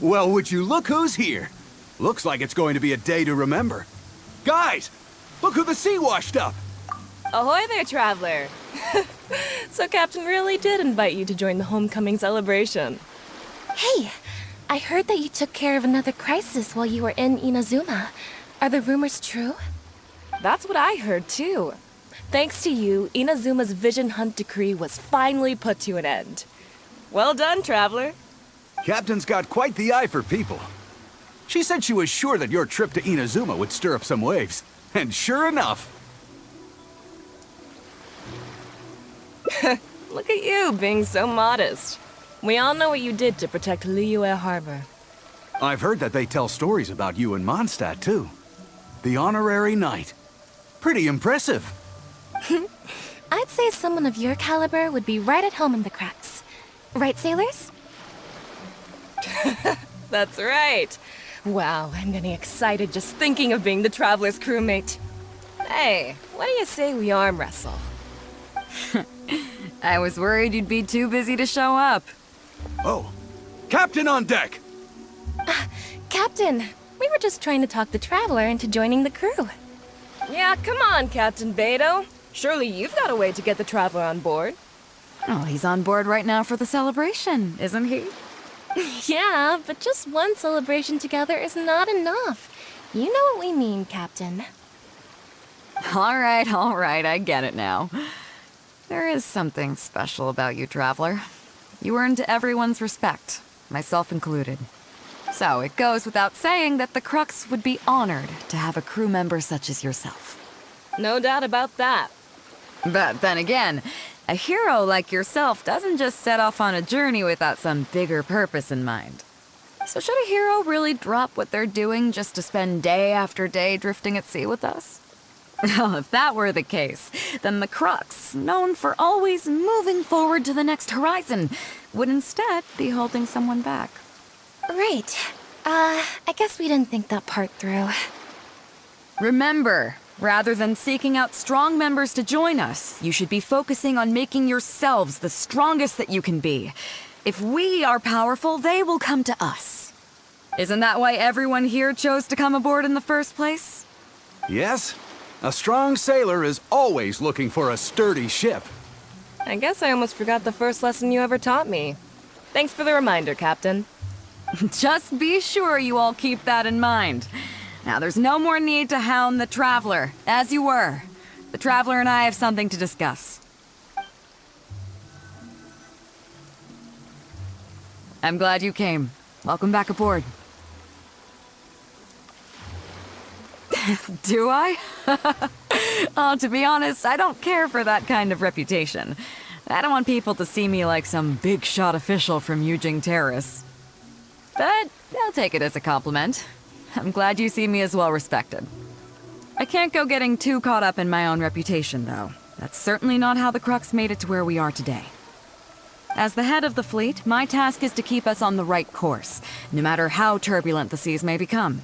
Well, would you look who's here? Looks like it's going to be a day to remember. Guys, look who the sea washed up! Ahoy there, traveler! So Captain really did invite you to join the homecoming celebration. Hey, I heard that you took care of another crisis while you were in Inazuma. Are the rumors true? That's what I heard, too. Thanks to you, Inazuma's Vision Hunt decree was finally put to an end. Well done, traveler. Captain's got quite the eye for people. She said she was sure that your trip to Inazuma would stir up some waves. And sure enough... Look at you, being so modest. We all know what you did to protect Liyue Harbor. I've heard that they tell stories about you in Mondstadt, too. The honorary knight. Pretty impressive. I'd say someone of your caliber would be right at home in the Crux. Right, sailors? That's right. Wow, I'm getting excited just thinking of being the Traveler's crewmate. Hey, what do you say we arm wrestle? I was worried you'd be too busy to show up. Oh, Captain on deck! Captain, we were just trying to talk the Traveler into joining the crew. Yeah, come on, Captain Beidou. Surely you've got a way to get the Traveler on board. Oh, he's on board right now for the celebration, isn't he? Yeah, but just one celebration together is not enough. You know what we mean, Captain. All right, I get it now. There is something special about you, Traveler. You earned everyone's respect, myself included. So it goes without saying that the Crux would be honored to have a crew member such as yourself. No doubt about that. But then again, a hero like yourself doesn't just set off on a journey without some bigger purpose in mind. So should a hero really drop what they're doing just to spend day after day drifting at sea with us? Well, if that were the case, then the Crux, known for always moving forward to the next horizon, would instead be holding someone back. Right. I guess we didn't think that part through. Remember, rather than seeking out strong members to join us, you should be focusing on making yourselves the strongest that you can be. If we are powerful, they will come to us. Isn't that why everyone here chose to come aboard in the first place? Yes. A strong sailor is always looking for a sturdy ship. I guess I almost forgot the first lesson you ever taught me. Thanks for the reminder, Captain. Just be sure you all keep that in mind. Now, there's no more need to hound the Traveler, as you were. The Traveler and I have something to discuss. I'm glad you came. Welcome back aboard. Do I? Oh, to be honest, I don't care for that kind of reputation. I don't want people to see me like some big shot official from Yujing Terrace. But I'll take it as a compliment. I'm glad you see me as well respected. I can't go getting too caught up in my own reputation, though. That's certainly not how the Crux made it to where we are today. As the head of the fleet, my task is to keep us on the right course, no matter how turbulent the seas may become.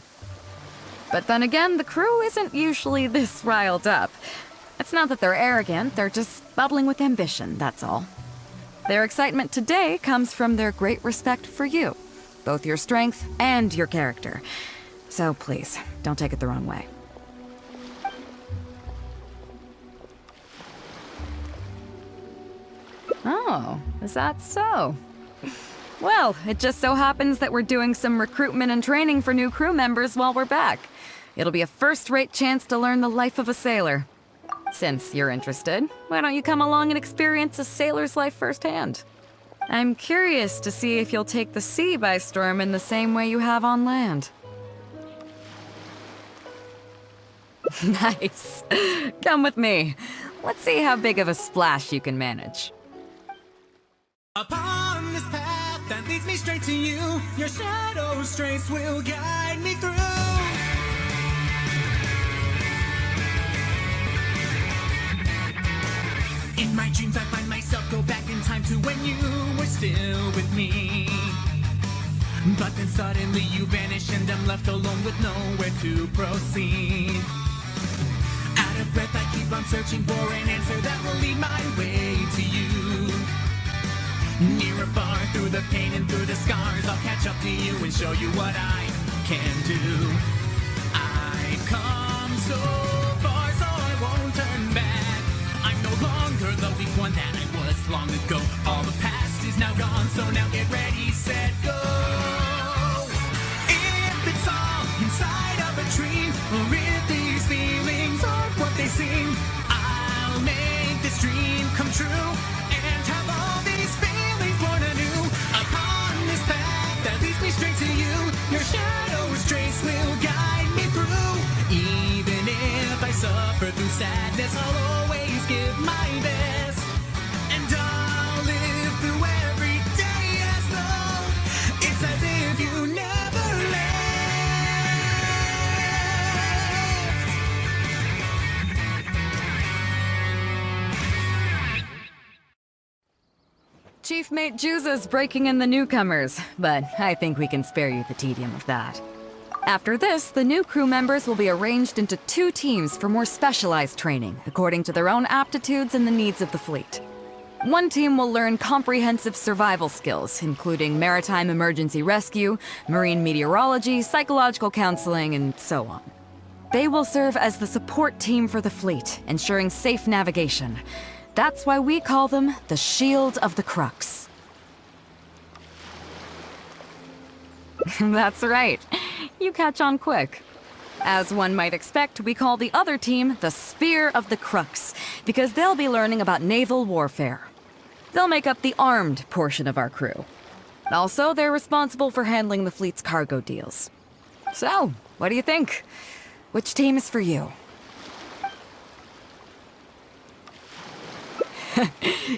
But then again, the crew isn't usually this riled up. It's not that they're arrogant, they're just bubbling with ambition, that's all. Their excitement today comes from their great respect for you, both your strength and your character. So please, don't take it the wrong way. Oh, is that so? Well, it just so happens that we're doing some recruitment and training for new crew members while we're back. It'll be a first-rate chance to learn the life of a sailor. Since you're interested, why don't you come along and experience a sailor's life firsthand? I'm curious to see if you'll take the sea by storm in the same way you have on land. Nice. Come with me. Let's see how big of a splash you can manage. Upon this path that leads me straight to you, your shadow's trace will guide me through. In my dreams I find myself go back in time to when you were still with me. But then suddenly you vanish and I'm left alone with nowhere to proceed. Out of breath I keep on searching for an answer that will lead my way to you. Near or far, through the pain and through the scars, I'll catch up to you and show you what I can do. I've come so far, so I won't turn back. I'm no longer the weak one that I was long ago. All the past is now gone, so now get ready, set, go. If it's all inside of a dream, or if these feelings are what they seem, I'll make this dream come true and have all these feelings born anew. Upon this path that leads me straight to you, your shadow's trace will guide me through. Even if I suffer through sadness, I'll always give my best, and I'll live through every day as though it's as if you never left. Chief Mate Juza's breaking in the newcomers, but I think we can spare you the tedium of that. After this, the new crew members will be arranged into 2 teams for more specialized training, according to their own aptitudes and the needs of the fleet. One team will learn comprehensive survival skills, including maritime emergency rescue, marine meteorology, psychological counseling, and so on. They will serve as the support team for the fleet, ensuring safe navigation. That's why we call them the Shield of the Crux. That's right. You catch on quick. As one might expect, we call the other team the Spear of the Crux, because they'll be learning about naval warfare. They'll make up the armed portion of our crew. Also, they're responsible for handling the fleet's cargo deals. So, what do you think? Which team is for you?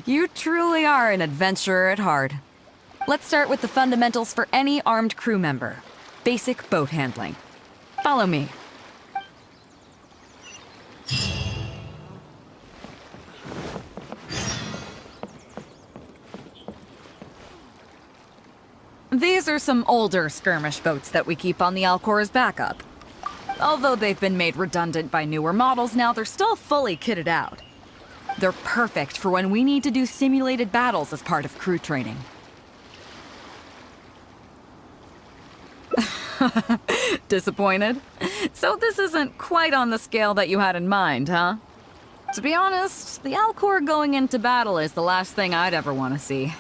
You truly are an adventurer at heart. Let's start with the fundamentals for any armed crew member. Basic boat handling. Follow me. These are some older skirmish boats that we keep on the Alcor as backup. Although they've been made redundant by newer models now, they're still fully kitted out. They're perfect for when we need to do simulated battles as part of crew training. Disappointed? So this isn't quite on the scale that you had in mind, huh? To be honest, the Alcor going into battle is the last thing I'd ever want to see.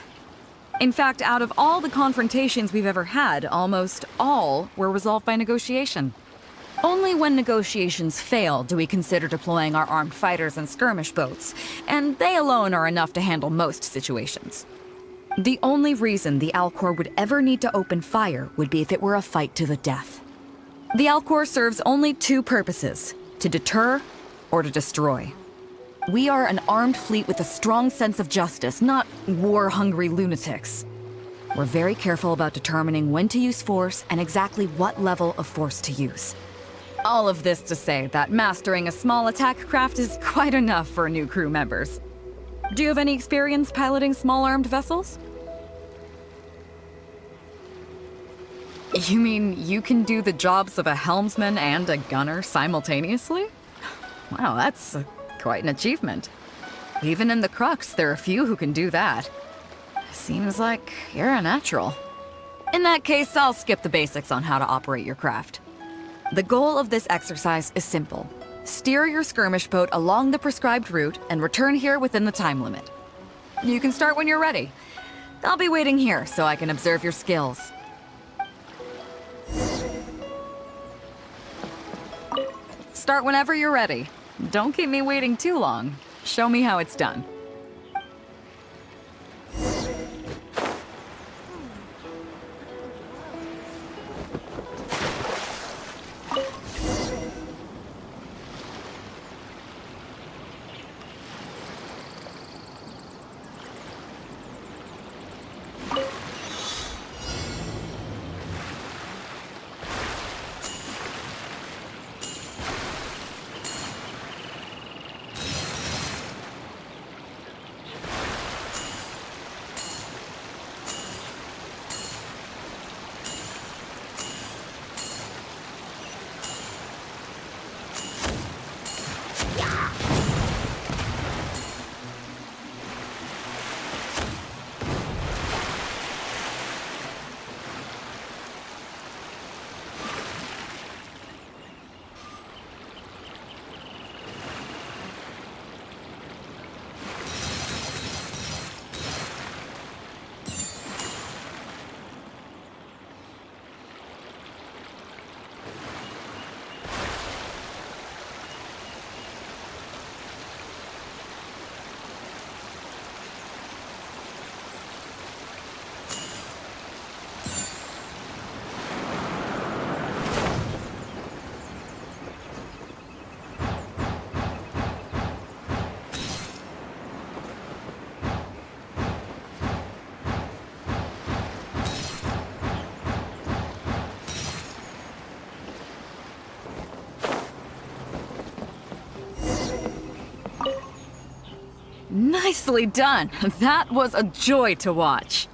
In fact, out of all the confrontations we've ever had, almost all were resolved by negotiation. Only when negotiations fail do we consider deploying our armed fighters and skirmish boats, and they alone are enough to handle most situations. The only reason the Alcor would ever need to open fire would be if it were a fight to the death. The Alcor serves only 2 purposes: to deter or to destroy. We are an armed fleet with a strong sense of justice, not war-hungry lunatics. We're very careful about determining when to use force and exactly what level of force to use. All of this to say that mastering a small attack craft is quite enough for new crew members. Do you have any experience piloting small armed vessels? You mean you can do the jobs of a helmsman and a gunner simultaneously? Wow, that's quite an achievement. Even in the Crux, there are few who can do that. Seems like you're a natural. In that case, I'll skip the basics on how to operate your craft. The goal of this exercise is simple. Steer your skirmish boat along the prescribed route and return here within the time limit. You can start when you're ready. I'll be waiting here so I can observe your skills. Start whenever you're ready. Don't keep me waiting too long. Show me how it's done. Nicely done. That was a joy to watch.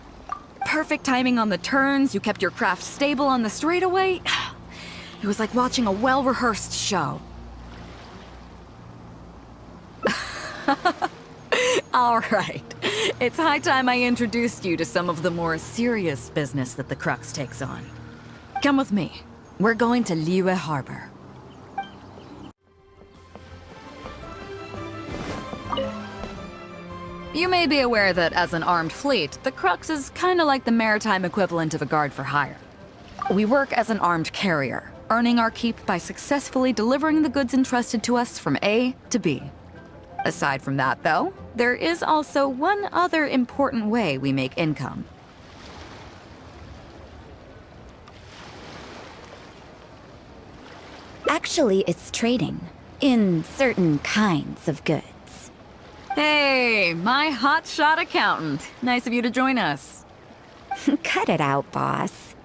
Perfect timing on the turns, you kept your craft stable on the straightaway. It was like watching a well-rehearsed show. All right. It's high time I introduced you to some of the more serious business that the Crux takes on. Come with me. We're going to Liyue Harbor. You may be aware that as an armed fleet, the Crux is kinda like the maritime equivalent of a guard for hire. We work as an armed carrier, earning our keep by successfully delivering the goods entrusted to us from A to B. Aside from that, though, there is also one other important way we make income. Actually, it's trading. In certain kinds of goods. Hey, my hotshot accountant. Nice of you to join us. Cut it out, boss.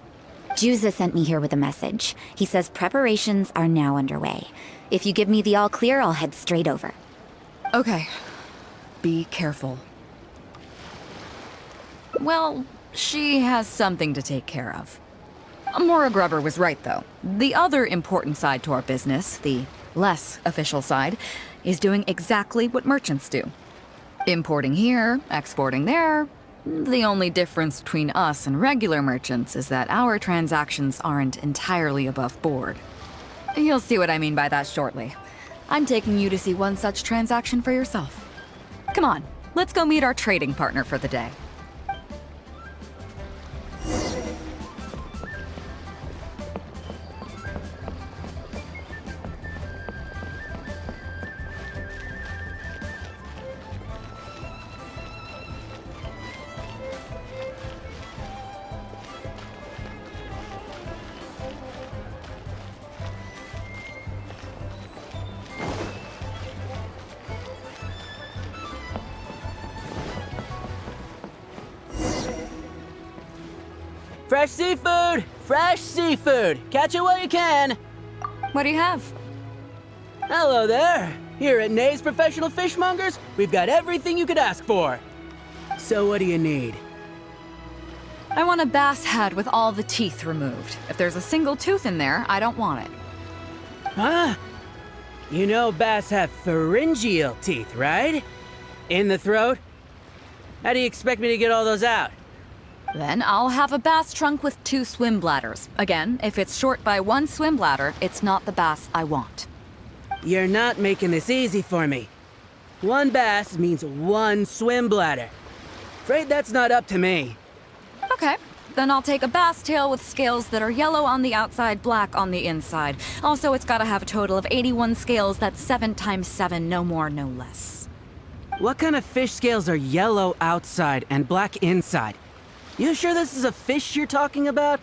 Juza sent me here with a message. He says preparations are now underway. If you give me the all clear, I'll head straight over. Okay. Be careful. Well, she has something to take care of. Mora Grubber was right, though. The other important side to our business, the less official side, is doing exactly what merchants do. Importing here, exporting there. The only difference between us and regular merchants is that our transactions aren't entirely above board. You'll see what I mean by that shortly. I'm taking you to see one such transaction for yourself. Come on, let's go meet our trading partner for the day. Fresh seafood! Fresh seafood! Catch it while you can! What do you have? Hello there! Here at Nay's Professional Fishmongers, we've got everything you could ask for. So what do you need? I want a bass head with all the teeth removed. If there's a single tooth in there, I don't want it. Huh? You know bass have pharyngeal teeth, right? In the throat? How do you expect me to get all those out? Then I'll have a bass trunk with 2 swim bladders. Again, if it's short by 1 swim bladder, it's not the bass I want. You're not making this easy for me. 1 bass means 1 swim bladder. Afraid that's not up to me. Okay, then I'll take a bass tail with scales that are yellow on the outside, black on the inside. Also, it's gotta have a total of 81 scales, that's 7 times 7, no more, no less. What kind of fish scales are yellow outside and black inside? You sure this is a fish you're talking about?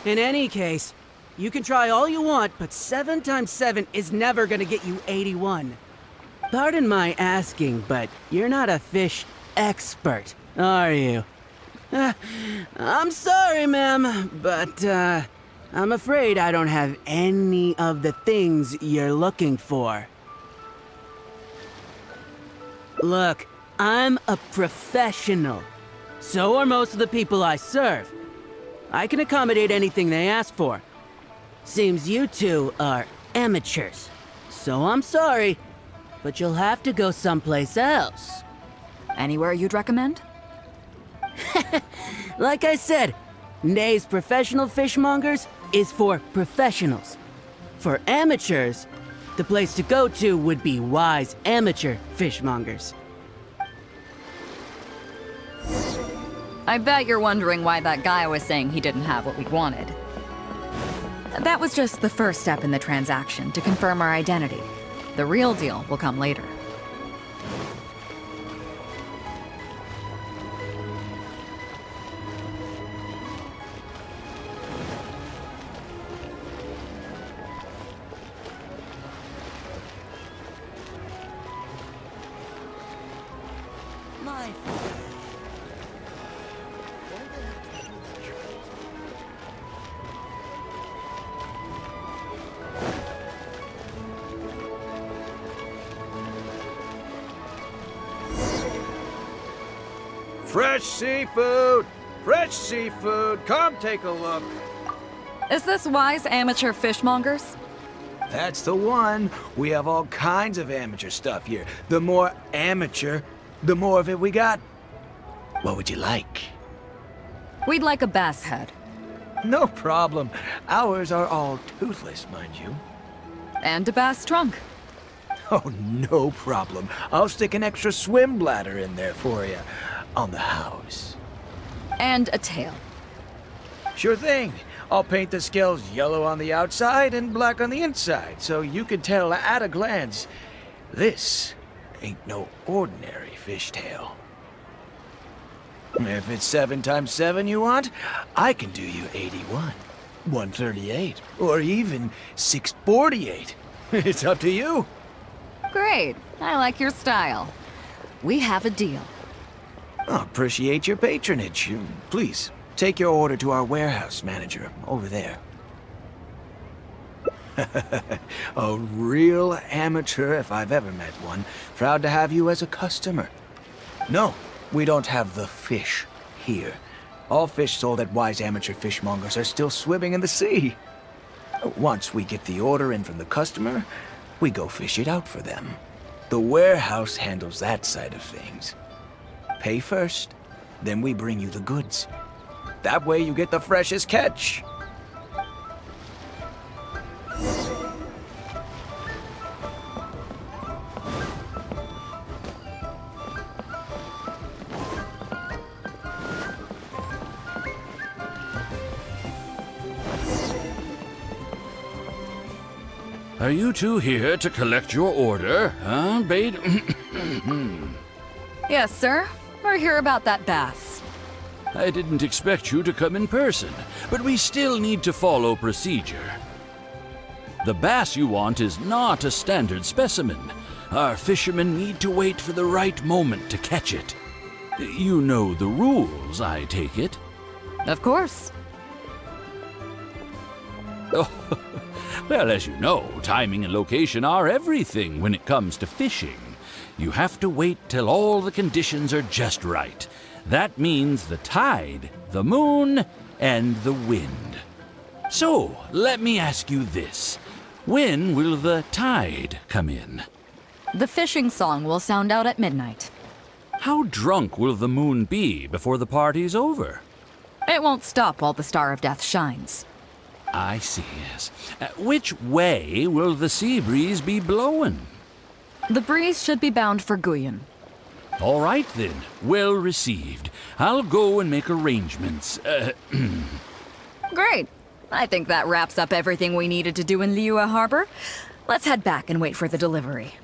In any case, you can try all you want, but 7 times 7 is never gonna get you 81. Pardon my asking, but you're not a fish expert, are you? I'm sorry, ma'am, but I'm afraid I don't have any of the things you're looking for. Look, I'm a professional. So are most of the people I serve. I can accommodate anything they ask for. Seems you two are amateurs. So I'm sorry, but you'll have to go someplace else. Anywhere you'd recommend? Like I said, Nay's Professional Fishmongers is for professionals. For amateurs, the place to go to would be Wise Amateur Fishmongers. I bet you're wondering why that guy was saying he didn't have what we wanted. That was just the first step in the transaction to confirm our identity. The real deal will come later. Fresh seafood! Fresh seafood! Come take a look! Is this Wise Amateur Fishmongers? That's the one. We have all kinds of amateur stuff here. The more amateur, the more of it we got. What would you like? We'd like a bass head. No problem. Ours are all toothless, mind you. And a bass trunk. Oh, no problem. I'll stick an extra swim bladder in there for you. On the house. And a tail. Sure thing. I'll paint the scales yellow on the outside and black on the inside, so you can tell at a glance, this ain't no ordinary fishtail. If it's 7 times 7 you want, I can do you 81, 138, or even 648. It's up to you. Great. I like your style. We have a deal. I appreciate your patronage. Please, take your order to our warehouse manager over there. A real amateur if I've ever met one. Proud to have you as a customer. No, we don't have the fish here. All fish sold at Wise Amateur Fishmongers are still swimming in the sea. Once we get the order in from the customer, we go fish it out for them. The warehouse handles that side of things. Pay first, then we bring you the goods. That way you get the freshest catch. Are you two here to collect your order, huh, Beidou? Yes, sir. We're here about that bass. I didn't expect you to come in person, but we still need to follow procedure. The bass you want is not a standard specimen. Our fishermen need to wait for the right moment to catch it. You know the rules, I take it? Of course. Oh, well, as you know, timing and location are everything when it comes to fishing. You have to wait till all the conditions are just right. That means the tide, the moon, and the wind. So, let me ask you this. When will the tide come in? The fishing song will sound out at midnight. How drunk will the moon be before the party's over? It won't stop while the Star of Death shines. I see, yes. Which way will the sea breeze be blowing? The breeze should be bound for Guyan. All right, then. Well received. I'll go and make arrangements. Great. I think that wraps up everything we needed to do in Liyue Harbor. Let's head back and wait for the delivery.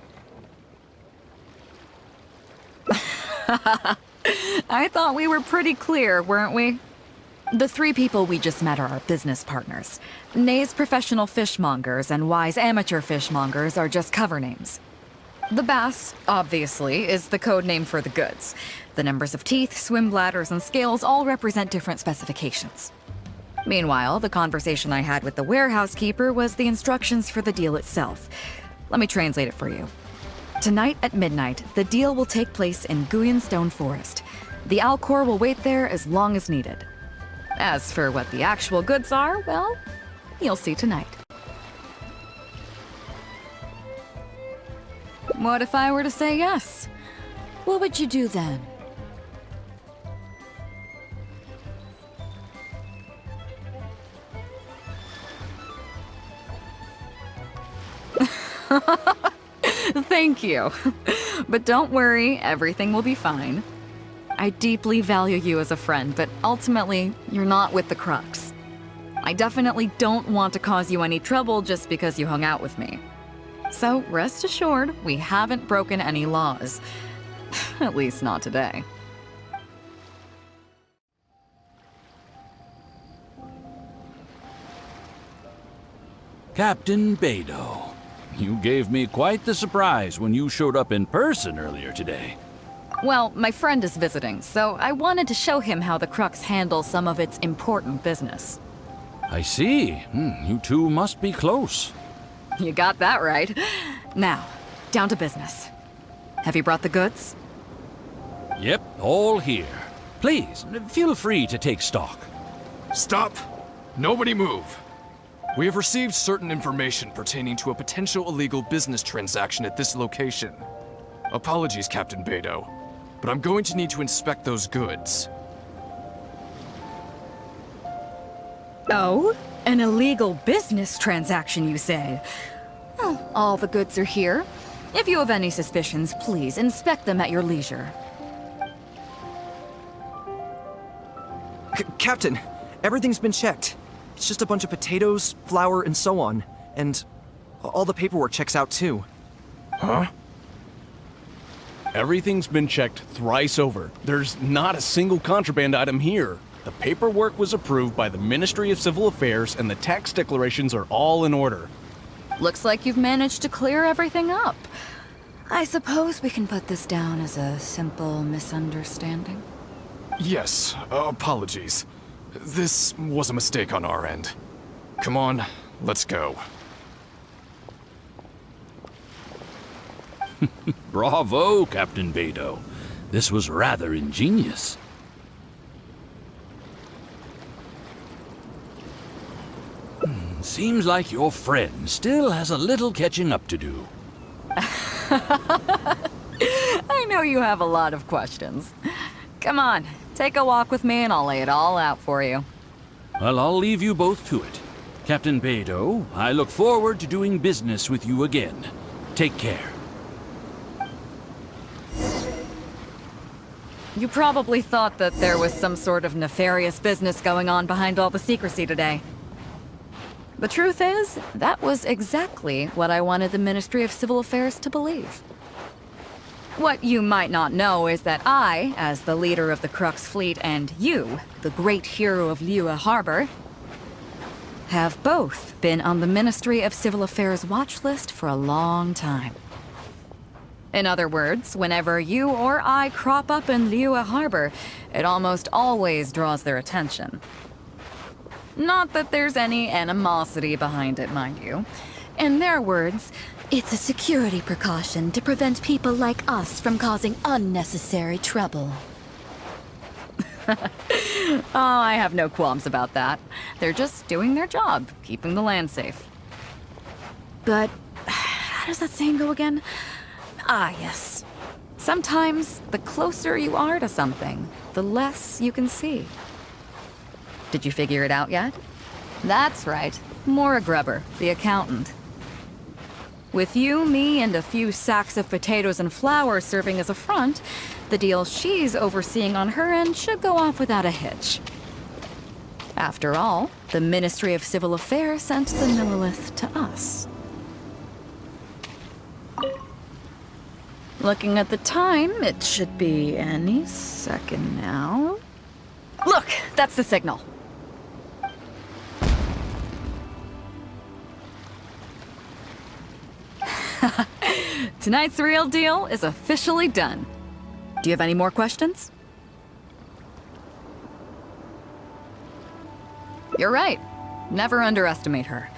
I thought we were pretty clear, weren't we? The 3 people we just met are our business partners. Nay's Professional Fishmongers and Wise Amateur Fishmongers are just cover names. The bass, obviously, is the code name for the goods. The numbers of teeth, swim bladders, and scales all represent different specifications. Meanwhile, the conversation I had with the warehouse keeper was the instructions for the deal itself. Let me translate it for you. Tonight at midnight, the deal will take place in Guyan Stone Forest. The Alcor will wait there as long as needed. As for what the actual goods are, well, you'll see tonight. What if I were to say yes? What would you do then? Thank you. But don't worry, everything will be fine. I deeply value you as a friend, but ultimately, you're not with the Crux. I definitely don't want to cause you any trouble just because you hung out with me. So rest assured, we haven't broken any laws. At least not today. Captain Beidou, you gave me quite the surprise when you showed up in person earlier today. Well, my friend is visiting, so I wanted to show him how the Crux handles some of its important business. I see. You two must be close. You got that right. Now, down to business. Have you brought the goods? Yep, all here. Please, feel free to take stock. Stop! Nobody move! We have received certain information pertaining to a potential illegal business transaction at this location. Apologies, Captain Beidou, but I'm going to need to inspect those goods. Oh? An illegal business transaction, you say? Well, all the goods are here. If you have any suspicions, please inspect them at your leisure. Captain, everything's been checked. It's just a bunch of potatoes, flour, and so on. And all the paperwork checks out too. Huh? Everything's been checked thrice over. There's not a single contraband item here. The paperwork was approved by the Ministry of Civil Affairs and the tax declarations are all in order. Looks like you've managed to clear everything up. I suppose we can put this down as a simple misunderstanding. Yes, apologies. This was a mistake on our end. Come on, let's go. Bravo, Captain Beidou. This was rather ingenious. Seems like your friend still has a little catching up to do. I know you have a lot of questions. Come on, take a walk with me and I'll lay it all out for you. Well, I'll leave you both to it. Captain Beidou, I look forward to doing business with you again. Take care. You probably thought that there was some sort of nefarious business going on behind all the secrecy today. The truth is, that was exactly what I wanted the Ministry of Civil Affairs to believe. What you might not know is that I, as the leader of the Crux fleet, and you, the great hero of Liyue Harbor, have both been on the Ministry of Civil Affairs watch list for a long time. In other words, whenever you or I crop up in Liyue Harbor, it almost always draws their attention. Not that there's any animosity behind it, mind you. In their words, It's a security precaution to prevent people like us from causing unnecessary trouble. oh, I have no qualms about that. They're just doing their job, keeping the land safe. But how does that saying go again? Ah, yes. Sometimes the closer you are to something, the less you can see. Did you figure it out yet? That's right. Maura Grubber, the accountant. With you, me, and a few sacks of potatoes and flour serving as a front, the deal she's overseeing on her end should go off without a hitch. After all, the Ministry of Civil Affairs sent the Millilith to us. Looking at the time, it should be any second now. Look, that's the signal. Tonight's real deal is officially done. Do you have any more questions? You're right. Never underestimate her.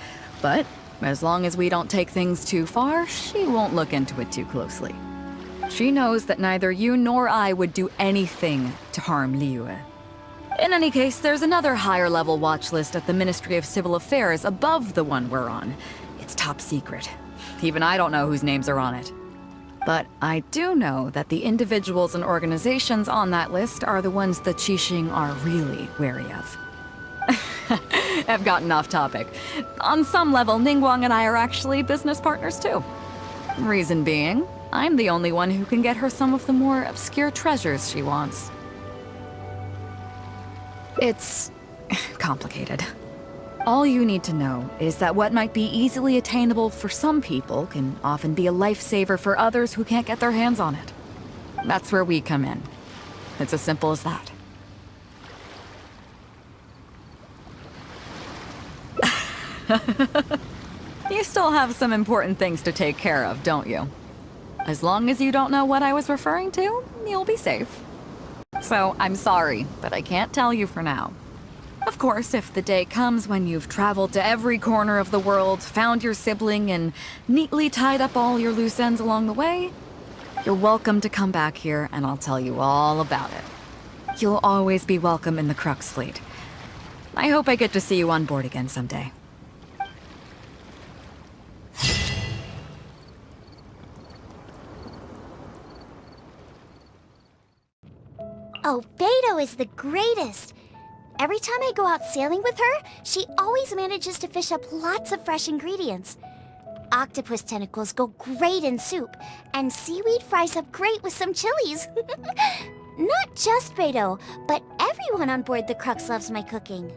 But as long as we don't take things too far, she won't look into it too closely. She knows that neither you nor I would do anything to harm Liyue. In any case, there's another higher-level watch list at the Ministry of Civil Affairs above the one we're on. It's top secret. Even I don't know whose names are on it. But I do know that the individuals and organizations on that list are the ones the Qixing are really wary of. I've gotten off topic. On some level, Ningguang and I are actually business partners too. Reason being, I'm the only one who can get her some of the more obscure treasures she wants. It's complicated. All you need to know is that what might be easily attainable for some people can often be a lifesaver for others who can't get their hands on it. That's where we come in. It's as simple as that. You still have some important things to take care of, don't you? As long as you don't know what I was referring to, you'll be safe. So, I'm sorry, but I can't tell you for now. Of course, if the day comes when you've traveled to every corner of the world, found your sibling, and neatly tied up all your loose ends along the way, you're welcome to come back here and I'll tell you all about it. You'll always be welcome in the Crux fleet. I hope I get to see you on board again someday. Oh, Beidou is the greatest! Every time I go out sailing with her, she always manages to fish up lots of fresh ingredients. Octopus tentacles go great in soup, and seaweed fries up great with some chilies. Not just Beidou, but everyone on board the Crux loves my cooking.